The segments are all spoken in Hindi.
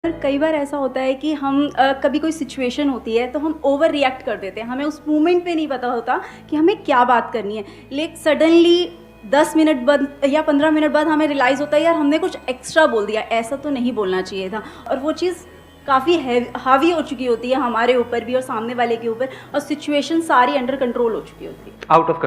कई बार ऐसा होता है कि हम कभी कोई सिचुएशन होती है तो हम ओवर रिएक्ट कर देते हैं। हमें उस मोमेंट पे नहीं पता होता कि हमें क्या बात करनी है, लेकिन सडनली 10 मिनट बाद या 15 मिनट बाद हमें रियलाइज़ होता है यार हमने कुछ एक्स्ट्रा बोल दिया, ऐसा तो नहीं बोलना चाहिए था। और वो चीज़ काफ़ी हावी हो चुकी होती है हमारे ऊपर भी और सामने वाले के ऊपर, और सिचुएशन सारी अंडर कंट्रोल हो चुकी होती है, आउट ऑफ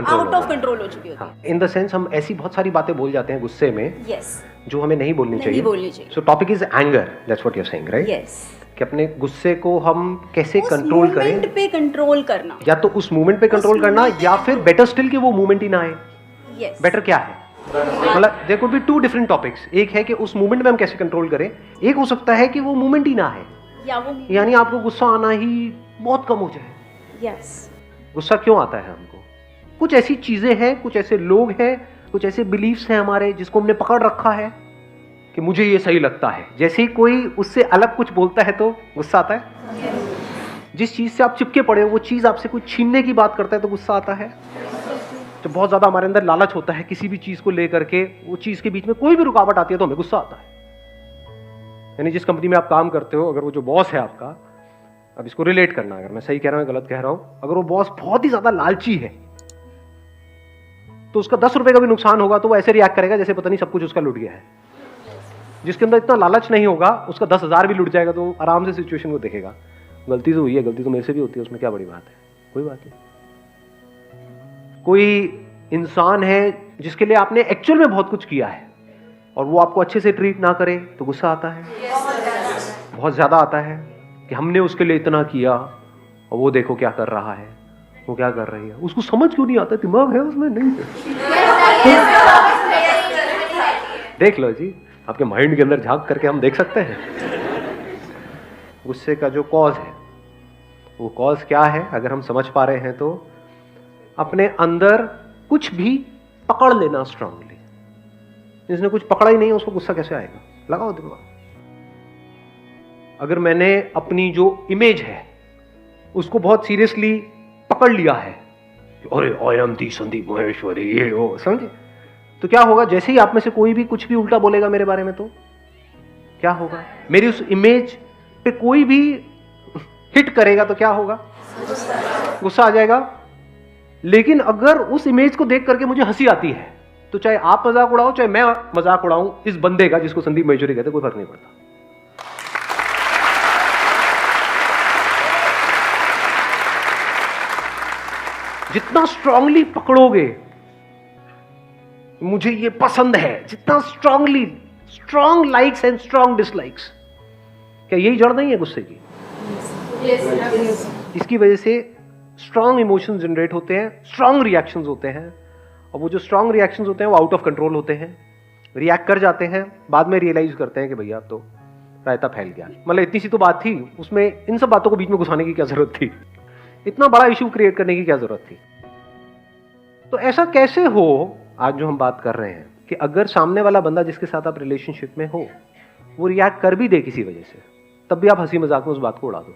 कंट्रोल हो चुकी होती है। इन द सेंस हम ऐसी बहुत सारी बातें बोल जाते हैं गुस्से में यस, जो हमें नहीं बोलनी चाहिए। So topic is anger, that's what you are saying, right? Yes, कि अपने गुस्से को हम कैसे कंट्रोल करें, मोमेंट पे कंट्रोल करना, या तो उस मोमेंट पे कंट्रोल करना, या फिर बेटर स्टिल कि वो मोमेंट ही ना आए। यस, बेटर क्या है, मतलब there could be two different topics. एक है कि उस मोमेंट में हम कैसे कंट्रोल करें, एक हो सकता है कि वो मोमेंट ही ना है, यानी आपको गुस्सा आना ही बहुत कम हो जाए। यस, गुस्सा क्यों आता है हमको? कुछ ऐसी चीजें हैं, कुछ ऐसे लोग हैं, कुछ ऐसे बिलीफ्स हैं हमारे जिसको हमने पकड़ रखा है कि मुझे ये सही लगता है। जैसे ही कोई उससे अलग कुछ बोलता है तो गुस्सा आता है। जिस चीज से आप चिपके पड़े हो वो चीज आपसे कुछ छीनने की बात करता है तो गुस्सा आता है। जब बहुत ज्यादा हमारे अंदर लालच होता है किसी भी चीज को लेकर के, वो चीज के बीच में कोई भी रुकावट आती है तो हमें गुस्सा आता है। यानी जिस कंपनी में आप काम करते हो, अगर वो जो बॉस है आपका, अब इसको रिलेट करना, अगर मैं सही कह रहा हूं गलत कह रहा हूं, अगर वो बॉस बहुत ही ज्यादा लालची है तो उसका 10 रुपए का भी नुकसान होगा तो वो ऐसे रिएक्ट करेगा जैसे पता नहीं सब कुछ उसका लुट गया है। जिसके अंदर इतना लालच नहीं होगा, उसका 10,000 भी लुट जाएगा तो आराम से सिचुएशन को देखेगा, गलती तो हुई है, गलती तो मेरे से भी होती है, उसमें क्या बड़ी बात है, कोई बात नहीं। कोई इंसान है जिसके लिए आपने एक्चुअल में बहुत कुछ किया है और वो आपको अच्छे से ट्रीट ना करे तो गुस्सा आता है, बहुत ज्यादा आता है कि हमने उसके लिए इतना किया और वो देखो क्या कर रहा है, वो क्या कर रही है, उसको समझ क्यों नहीं आता, दिमाग है उसमें नहीं है। देख लो जी, आपके माइंड के अंदर झांक करके हम देख सकते हैं गुस्से का जो कॉज है। वो कॉज क्या है अगर हम समझ पा रहे हैं तो अपने अंदर कुछ भी पकड़ लेना स्ट्रांगली। जिसने कुछ पकड़ा ही नहीं उसको गुस्सा कैसे आएगा? लगाओ दिमाग। अगर मैंने अपनी जो इमेज है उसको बहुत सीरियसली पकड़ लिया है, अरे I am the Sandeep Maheshwari, ये वो, समझे? तो क्या होगा, जैसे ही आप में से कोई भी कुछ भी उल्टा बोलेगा मेरे बारे में तो क्या होगा, मेरी उस इमेज पे कोई भी हिट करेगा तो क्या होगा, गुस्सा आ जाएगा। लेकिन अगर उस इमेज को देख करके मुझे हंसी आती है तो चाहे आप मजाक उड़ाओ चाहे मैं मजाक उड़ाऊं इस बंदे का जिसको संदीप महेश्वरी कहते, कोई फर्क नहीं पड़ता। जितना स्ट्रांगली पकड़ोगे मुझे ये पसंद है, जितना strongly, strong likes and strong dislikes, क्या यही जड़ नहीं है गुस्से की? इसकी वजह से स्ट्रांग इमोशंस जनरेट होते हैं, स्ट्रांग रिएक्शंस होते हैं, और वो जो स्ट्रांग रिएक्शंस होते हैं वो आउट ऑफ कंट्रोल होते हैं, रिएक्ट कर जाते हैं, बाद में रियलाइज करते हैं कि भैया अब तो रायता फैल गया। मतलब इतनी सी तो बात थी, उसमें इन सब बातों को बीच में घुसाने की क्या जरूरत थी, इतना बड़ा इश्यू क्रिएट करने की क्या जरूरत थी। तो ऐसा कैसे हो, आज जो हम बात कर रहे हैं कि अगर सामने वाला बंदा जिसके साथ आप रिलेशनशिप में हो वो रिएक्ट कर भी दे किसी वजह से, तब भी आप हंसी मजाक में उस बात को उड़ा दो,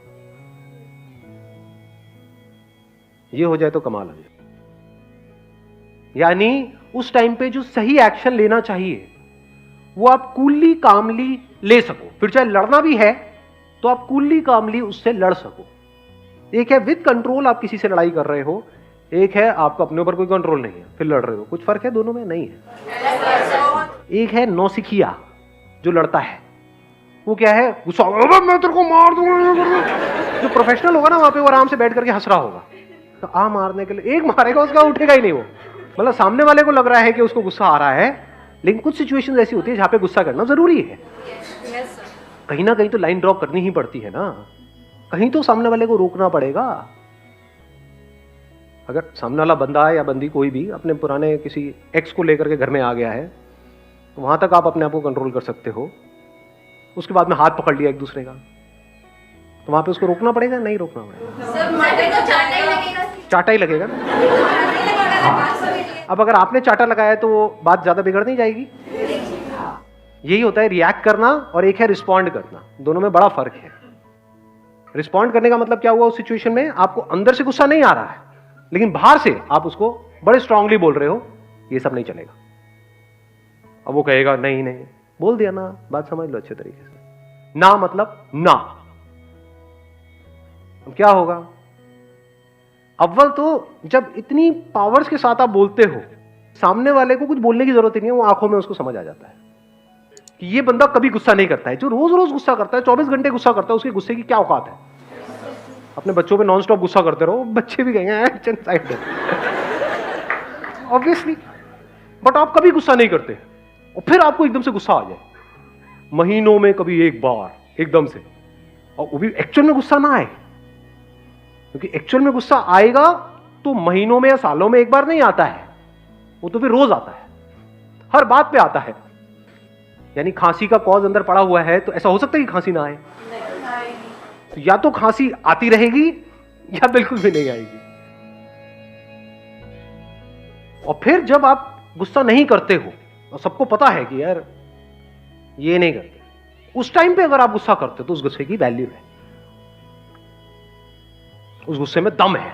ये हो जाए तो कमाल हो जाए। यानी उस टाइम पे जो सही एक्शन लेना चाहिए वो आप कूलली कामली ले सको, फिर चाहे लड़ना भी है तो आप कूलली कामली उससे लड़ सको। एक है विद कंट्रोल आप किसी से लड़ाई कर रहे हो, एक है आपको अपने ऊपर कोई कंट्रोल नहीं है फिर लड़ रहे हो। कुछ फर्क है दोनों में? नहीं है। एक है नौसिखिया जो लड़ता है, वो क्या है, गुस्सा, मैं तेरे को मार दूंगा। जो प्रोफेशनल होगा ना वहां पे वो आराम से बैठ करके हंस रहा होगा, तो आ मारने के लिए एक मारेगा उसका उठेगा ही नहीं वो। मतलब सामने वाले को लग रहा है कि उसको गुस्सा आ रहा है, लेकिन कुछ सिचुएशन ऐसी होती है जहां पे गुस्सा करना जरूरी है। कहीं ना कहीं तो लाइन ड्रॉ करनी ही पड़ती है ना, कहीं तो सामने वाले को रोकना पड़ेगा। अगर सामने वाला बंदा है या बंदी कोई भी अपने पुराने किसी एक्स को लेकर के घर में आ गया है तो वहां तक आप अपने आप को कंट्रोल कर सकते हो, उसके बाद में हाथ पकड़ लिया एक दूसरे का तो वहां पे उसको रोकना पड़ेगा, नहीं रोकना पड़ेगा? चाटा ही लगेगा। अब अगर आपने चाटा लगाया तो वो बात ज्यादा बिगड़ नहीं जाएगी। यही होता है रिएक्ट करना, और एक है रिस्पॉन्ड करना, दोनों में बड़ा फर्क है। रिस्पॉन्ड करने का मतलब क्या हुआ, उस सिचुएशन में आपको अंदर से गुस्सा नहीं आ रहा है लेकिन बाहर से आप उसको बड़े स्ट्रांगली बोल रहे हो, ये सब नहीं चलेगा। अब वो कहेगा नहीं नहीं, बोल दिया ना, बात समझ लो अच्छे तरीके से, ना मतलब ना। अब क्या होगा? अव्वल तो जब इतनी पावर्स के साथ आप बोलते हो, सामने वाले को कुछ बोलने की जरूरत ही नहीं है, वो आंखों में उसको समझ आ जाता है कि ये बंदा कभी गुस्सा नहीं करता है। जो रोज रोज गुस्सा करता है, 24 घंटे गुस्सा करता है, उसके गुस्से की क्या औकात है? अपने बच्चों पे नॉन स्टॉप गुस्सा करते रहो, बच्चे भी कहेंगे साइड ऑब्वियसली। बट आप कभी गुस्सा नहीं करते और फिर आपको एकदम से गुस्सा आ जाए, महीनों में कभी एक बार एकदम से, और वो भी एक्चुअल में गुस्सा ना आए, क्योंकि एक्चुअल में गुस्सा आएगा तो महीनों में या सालों में एक बार नहीं आता है, वो तो फिर रोज आता है, हर बात पे आता है। यानी खांसी का कॉज अंदर पड़ा हुआ है, तो ऐसा हो सकता है कि खांसी ना आए? तो या तो खांसी आती रहेगी या बिल्कुल भी नहीं आएगी। और फिर जब आप गुस्सा नहीं करते हो और सबको पता है कि यार ये नहीं करते, उस टाइम पे अगर आप गुस्सा करते हो तो उस गुस्से की वैल्यू है, उस गुस्से में दम है।